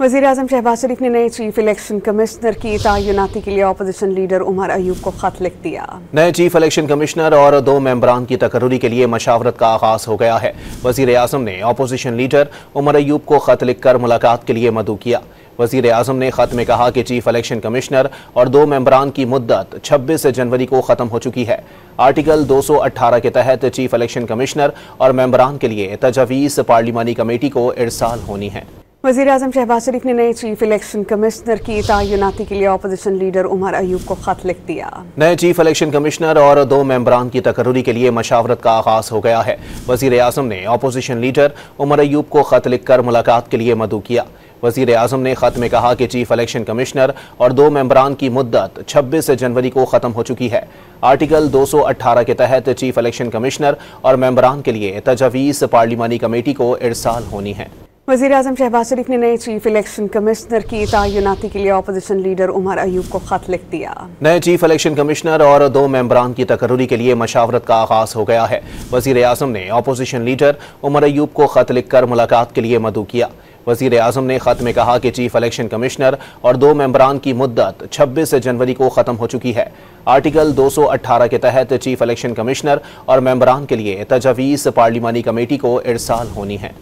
वज़ीर-ए-आज़म शहबाज शरीफ ने नए चीफ इलेक्शन कमिश्नर की तैनाती के लिए अपोजिशन लीडर उमर अयूब को खत लिख दिया। नए चीफ इलेक्शन कमिश्नर और 2 मेंबरान की तकर्रुरी के लिए मशावरत का आगाज हो गया है। वज़ीर-ए-आज़म ने अपोजिशन लीडर उमर अयूब को खत लिखकर मुलाकात के लिए मदऊ किया। वज़ीर-ए-आज़म ने खत में कहा कि चीफ इलेक्शन कमिश्नर और 2 मेंबरान की मुद्दत 26 जनवरी को ख़त्म हो चुकी है। आर्टिकल 218 के तहत चीफ इलेक्शन कमिश्नर और मेंबरान के लिए तजवीज़ पार्लिमानी कमेटी को इरसाल होनी है। वज़ीर-ए-आज़म शहबाज शरीफ ने नए चीफ इलेक्शन कमिश्नर की तैनाती के लिए अपोजिशन लीडर उमर अयूब को खत लिख दिया। नए चीफ इलेक्शन कमिश्नर और 2 मेंबरान की तकर्रुरी के लिए मशावरत का आगाज हो गया है। वज़ीर-ए-आज़म ने अपोजिशन लीडर उमर अयूब को खत लिखकर मुलाकात के लिए मदऊ किया। वज़ीर-ए-आज़म ने खत में कहा कि चीफ इलेक्शन कमिश्नर और 2 मेंबरान की मुद्दत 26 जनवरी को ख़त्म हो चुकी है। आर्टिकल 218 के तहत चीफ इलेक्शन कमिश्नर और मेंबरान के लिए तजवीज़ पार्लिमानी कमेटी को इरसाल होनी है। वज़ीर-ए-आज़म शहबाज शरीफ ने नए चीफ इलेक्शन कमिश्नर की तैनाती के लिए अपोजिशन लीडर उमर अयूब को खत लिख दिया। नए चीफ इलेक्शन कमिश्नर और 2 मेंबरान की तकर्रुरी के लिए मशावरत का आगाज हो गया है। वज़ीर-ए-आज़म ने अपोजिशन लीडर उमर अयूब को खत लिखकर मुलाकात के लिए मदऊ किया। वज़ीर-ए-आज़म ने खत में कहा कि चीफ इलेक्शन कमिश्नर और 2 मेंबरान की मुद्दत 26 जनवरी को ख़त्म हो चुकी है। आर्टिकल 218 के तहत चीफ इलेक्शन कमिश्नर और मेंबरान के लिए तजवीज़ पार्लिमानी कमेटी को इरसाल होनी है।